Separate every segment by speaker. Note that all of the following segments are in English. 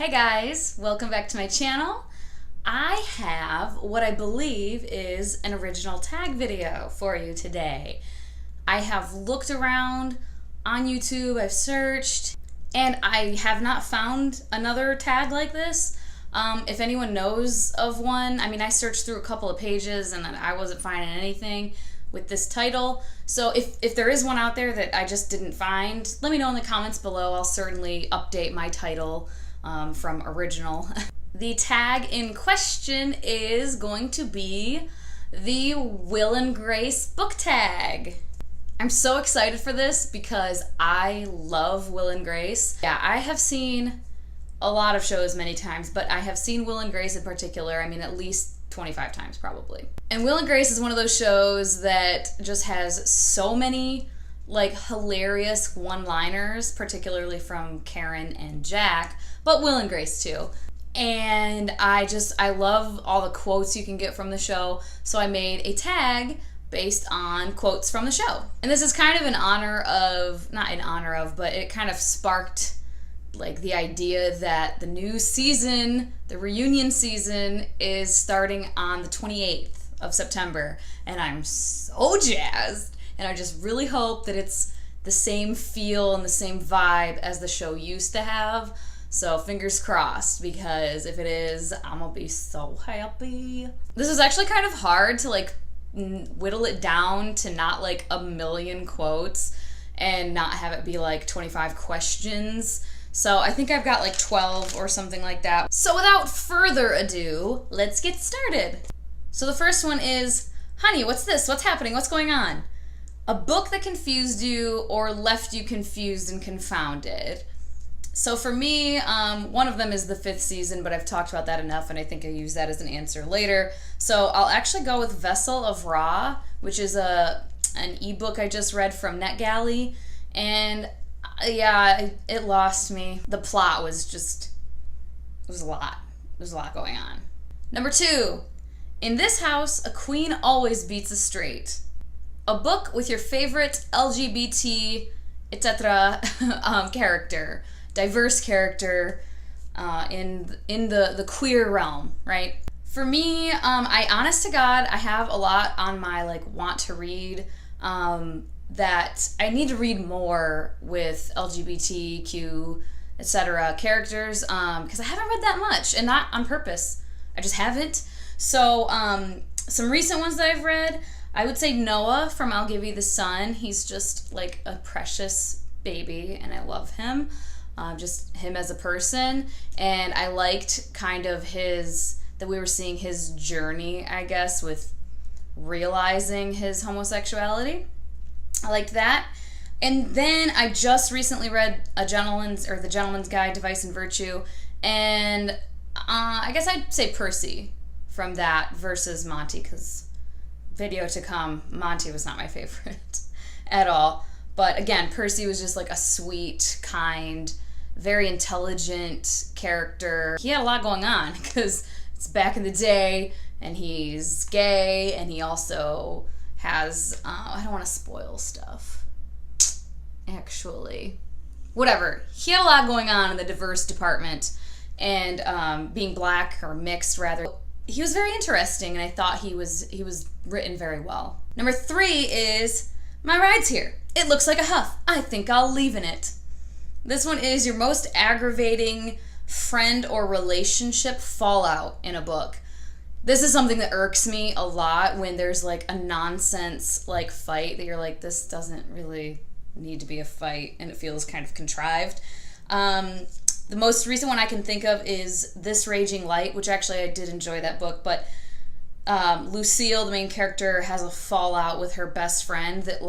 Speaker 1: Hey guys, welcome back to my channel. I have what I believe is an original tag video for you today. I have looked around on YouTube, I've searched, and I have not found another tag like this. If anyone knows of one, I searched through a couple of pages and I wasn't finding anything with this title. So if there is one out there that I just didn't find, let me know in the comments below. I'll certainly update my title from original. The tag in question is going to be the Will and Grace book tag. I'm so excited for this because I love Will and Grace. Yeah, I have seen a lot of shows many times, but I have seen Will and Grace in particular, at least 25 times probably. And Will and Grace is one of those shows that just has so many hilarious one-liners, particularly from Karen and Jack, but Will and Grace too. And I love all the quotes you can get from the show, so I made a tag based on quotes from the show. And this is kind of but it kind of sparked the idea that the new season, the reunion season, is starting on the 28th of September, and I'm so jazzed. And I just really hope that it's the same feel and the same vibe as the show used to have. So fingers crossed, because if it is, I'm gonna be so happy. This is actually kind of hard to whittle it down to not a million quotes and not have it be 25 questions. So I think I've got 12 or something like that. So without further ado, let's get started. So the first one is, honey, what's this? What's happening? What's going on? A book that confused you or left you confused and confounded. So for me, one of them is the 5th season, but I've talked about that enough, and I think I'll use that as an answer later. So I'll actually go with Vessel of Ra, which is an ebook I just read from NetGalley, and yeah, it lost me. The plot was it was a lot. There's a lot going on. Number 2, in this house, a queen always beats a straight. A book with your favorite LGBT, etc. Character, diverse character in the queer realm, right? For me, I honest to God, I have a lot on my want to read that I need to read more with LGBTQ, etc. characters, because I haven't read that much, and not on purpose. I just haven't. So some recent ones that I've read, I would say Noah from I'll Give You the Sun. He's just a precious baby, and I love him. Just him as a person. And I liked kind of that we were seeing his journey, I guess, with realizing his homosexuality. I liked that. And then I just recently read The Gentleman's Guide to Vice and Virtue. And I guess I'd say Percy from that versus Monty, because video to come, Monty was not my favorite at all. But again, Percy was just a sweet, kind, very intelligent character. He had a lot going on because it's back in the day, and he's gay, and he also has, I don't want to spoil stuff, actually. Whatever. He had a lot going on in the diverse department, and being black, or mixed rather. He was very interesting, and I thought he was written very well. Number 3 is My Ride's Here. It looks like a huff. I think I'll leave in it. This one is your most aggravating friend or relationship fallout in a book. This is something that irks me a lot when there's a nonsense fight that you're this doesn't really need to be a fight, and it feels kind of contrived. The most recent one I can think of is This Raging Light, which actually I did enjoy that book, but Lucille, the main character, has a fallout with her best friend that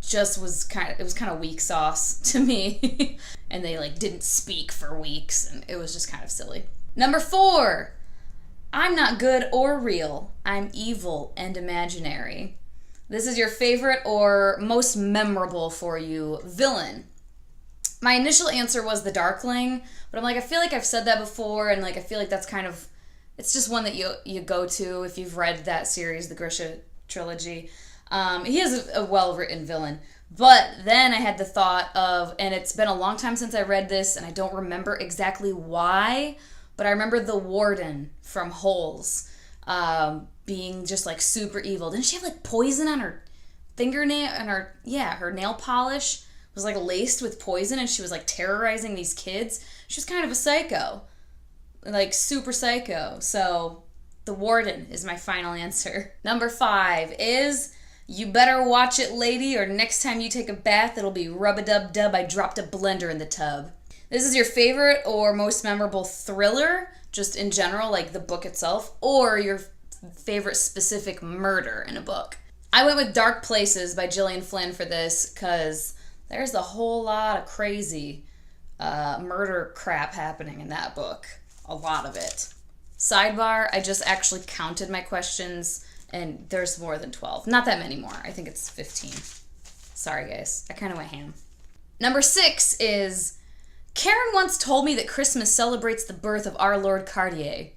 Speaker 1: just was kind of weak sauce to me. And they didn't speak for weeks, and it was just kind of silly. Number 4, I'm not good or real. I'm evil and imaginary. This is your favorite or most memorable for you villain. My initial answer was The Darkling, but I'm I feel I've said that before, and I feel that's kind of, it's just one that you go to if you've read that series, the Grisha trilogy. He is a well-written villain. But then I had the thought of, and it's been a long time since I read this, and I don't remember exactly why, but I remember the warden from Holes being just like super evil. Didn't she have like poison on her fingernail and her nail polish was like laced with poison, and she was like terrorizing these kids? She was kind of a psycho, like super psycho. So the warden is my final answer. Number 5 is You Better Watch It Lady, or next time you take a bath it'll be rub-a-dub-dub, I dropped a blender in the tub. This is your favorite or most memorable thriller, just in general, like the book itself, or your favorite specific murder in a book. I went with Dark Places by Gillian Flynn for this because there's a whole lot of crazy murder crap happening in that book. A lot of it. Sidebar, I just actually counted my questions and there's more than 12. Not that many more. I think it's 15. Sorry, guys. I kind of went ham. Number 6 is Karen once told me that Christmas celebrates the birth of our Lord Cartier.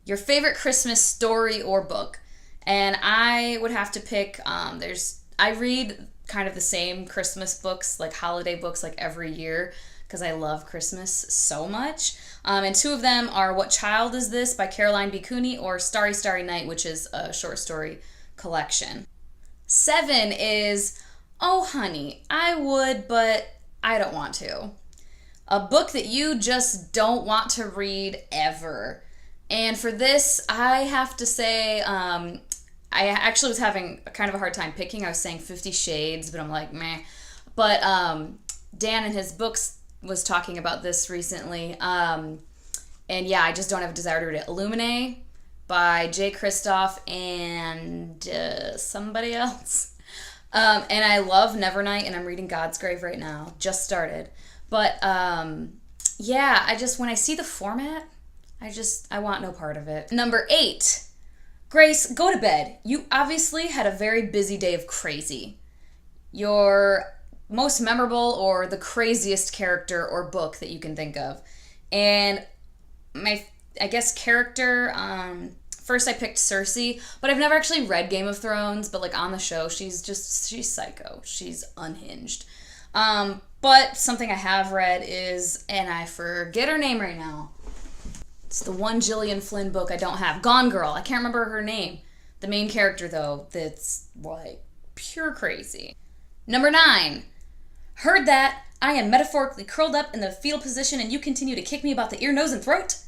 Speaker 1: Your favorite Christmas story or book. And I would have to pick, I read kind of the same Christmas books, like holiday books, like every year, because I love Christmas so much. And 2 of them are What Child Is This by Caroline B. Cooney, or Starry Starry Night, which is a short story collection. 7 is Oh Honey, I Would, but I Don't Want to. A book that you just don't want to read ever. And for this, I have to say, I actually was having kind of a hard time picking. I was saying 50 Shades, but I'm like, meh. But Dan in his books was talking about this recently. And yeah, I just don't have a desire to read it. Illuminae by Jay Kristoff and somebody else. And I love Nevernight, and I'm reading God's Grave right now. Just started. But yeah, when I see the format, I want no part of it. Number 8. Grace, go to bed. You obviously had a very busy day of crazy. Your most memorable or the craziest character or book that you can think of. And I guess character, first I picked Cersei, but I've never actually read Game of Thrones, but like on the show, she's psycho. She's unhinged. But something I have read is, and I forget her name right now, it's the one Gillian Flynn book I don't have. Gone Girl. I can't remember her name. The main character, though, that's like pure crazy. Number 9. Heard that. I am metaphorically curled up in the fetal position and you continue to kick me about the ear, nose, and throat.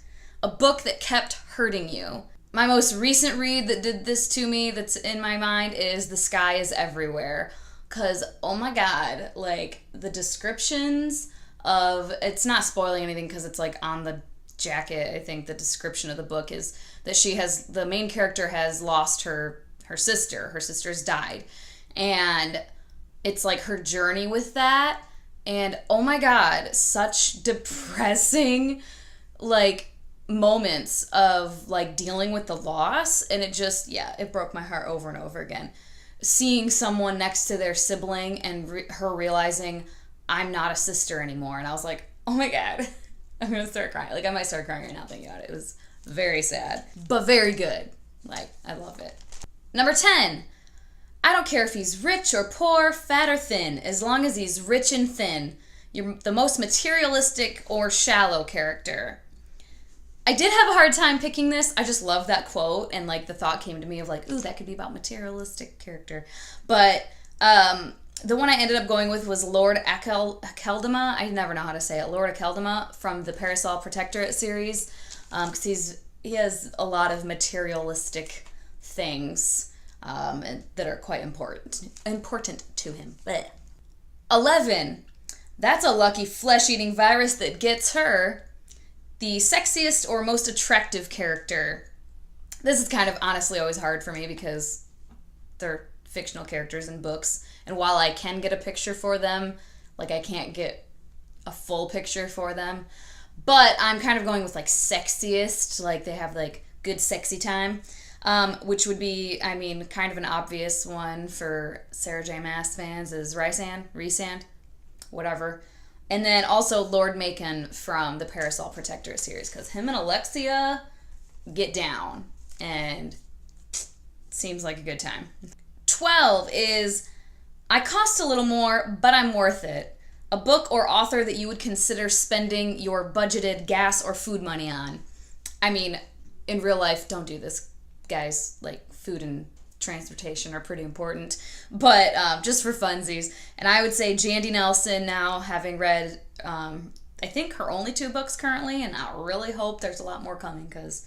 Speaker 1: A book that kept hurting you. My most recent read that did this to me, that's in my mind, is The Sky is Everywhere. Because, oh my god, like, the descriptions of... It's not spoiling anything because it's like on the jacket. I think the description of the book is that the main character has lost her sister. Her sister's died. And it's like her journey with that. And oh my god, such depressing like moments of like dealing with the loss. And it broke my heart over and over again. Seeing someone next to their sibling and her realizing I'm not a sister anymore. And I was like, oh my god. I'm going to start crying. Like, I might start crying right now thinking about it. It was very sad, but very good. Like, I love it. Number 10. I don't care if he's rich or poor, fat or thin, as long as he's rich and thin. You're the most materialistic or shallow character. I did have a hard time picking this. I just love that quote, and, like, the thought came to me of, like, ooh, that could be about materialistic character. But, the one I ended up going with was Lord Akeldama. I never know how to say it. Lord Akeldama from the Parasol Protectorate series. Because he has a lot of materialistic things that are quite important to him. Blech. 11. That's a lucky flesh-eating virus that gets her. The sexiest or most attractive character. This is kind of honestly always hard for me because they're fictional characters in books. And while I can get a picture for them, like I can't get a full picture for them. But I'm kind of going with like sexiest, like they have like good sexy time, which would be, I mean, kind of an obvious one for Sarah J. Maas fans is Rhysand, whatever. And then also Lord Macon from the Parasol Protectorate series, because him and Alexia get down and seems like a good time. 12 is I cost a little more, but I'm worth it. A book or author that you would consider spending your budgeted gas or food money on. I mean, in real life, don't do this, guys. Like, food and transportation are pretty important, but just for funsies. And I would say Jandy Nelson, now having read, I think her only 2 books currently, and I really hope there's a lot more coming, because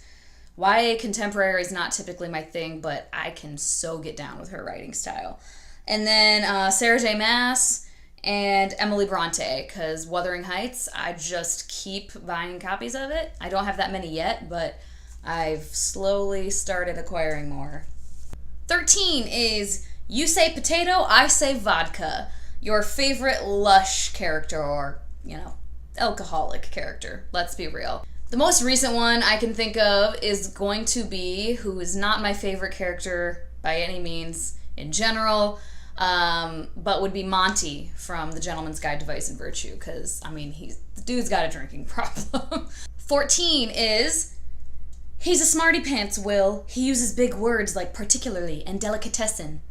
Speaker 1: YA contemporary is not typically my thing, but I can so get down with her writing style. And then Sarah J. Maas and Emily Bronte, because Wuthering Heights, I just keep buying copies of it. I don't have that many yet, but I've slowly started acquiring more. 13 is You Say Potato, I Say Vodka. Your favorite lush character, or, alcoholic character. Let's be real. The most recent one I can think of is going to be, who is not my favorite character by any means in general, but would be Monty from The Gentleman's Guide to Vice and Virtue, because, the dude's got a drinking problem. 14 is, he's a smarty pants, Will. He uses big words like particularly and delicatessen.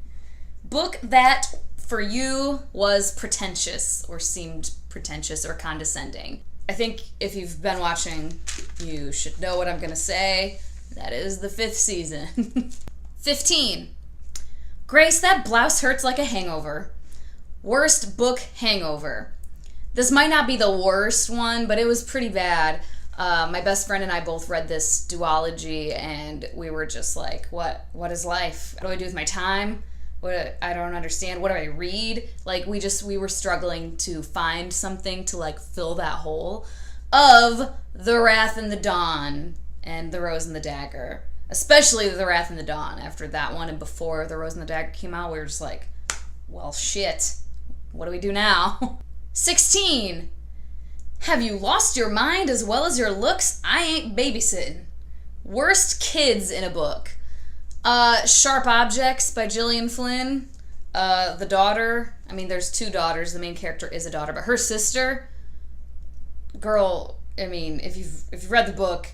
Speaker 1: Book that, for you, was pretentious, or seemed pretentious or condescending. I think if you've been watching, you should know what I'm going to say. That is the 5th season. 15. Grace, that blouse hurts like a hangover. Worst book hangover. This might not be the worst one, but it was pretty bad. My best friend and I both read this duology, and we were just like, what is life? What do I do with my time? I don't understand. What do I read? Like, we were struggling to find something to, fill that hole of The Wrath and the Dawn and The Rose and the Dagger. Especially The Wrath and the Dawn. After that one and before The Rose and the Dagger came out, we were just like, well, shit. What do we do now? 16. Have you lost your mind as well as your looks? I ain't babysitting. Worst kids in a book. Sharp Objects by Gillian Flynn. The daughter, there's 2 daughters. The main character is a daughter, but her sister, girl, if you've read the book,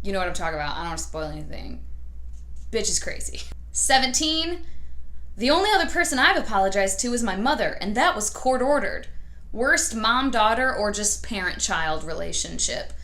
Speaker 1: you know what I'm talking about. I don't want to spoil anything. Bitch is crazy. 17. The only other person I've apologized to is my mother, and that was court-ordered. Worst mom-daughter or just parent-child relationship.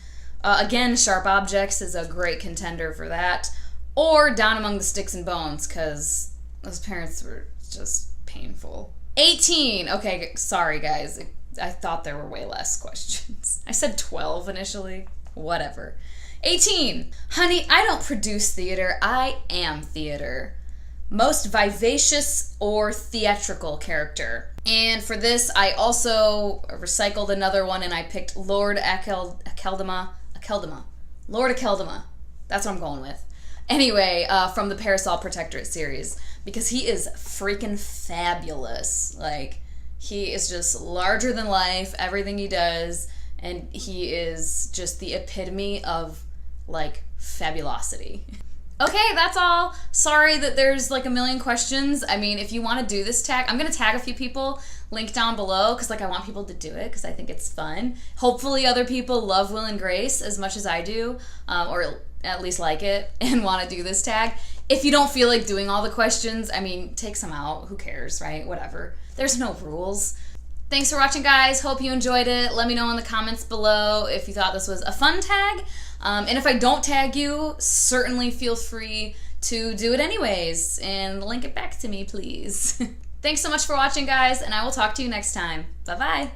Speaker 1: Again, Sharp Objects is a great contender for that. Or Down Among the Sticks and Bones, because those parents were just painful. 18. Okay, sorry, guys. I thought there were way less questions. I said 12 initially. Whatever. 18. Honey, I don't produce theater. I am theater. Most vivacious or theatrical character. And for this, I also recycled another one, and I picked Lord Akeldama. Lord Akeldama. That's what I'm going with. Anyway, from the Parasol Protectorate series, because he is freaking fabulous. He is just larger than life, everything he does, and he is just the epitome of, fabulosity. Okay, that's all. Sorry that there's, a million questions. If you want to do this tag, I'm going to tag a few people, link down below, because, I want people to do it, because I think it's fun. Hopefully other people love Will and Grace as much as I do, or at least like it, and want to do this tag. If you don't feel like doing all the questions, take some out. Who cares, right? Whatever. There's no rules. Thanks for watching, guys. Hope you enjoyed it. Let me know in the comments below if you thought this was a fun tag. And if I don't tag you, certainly feel free to do it anyways, and link it back to me, please. Thanks so much for watching, guys, and I will talk to you next time. Bye-bye.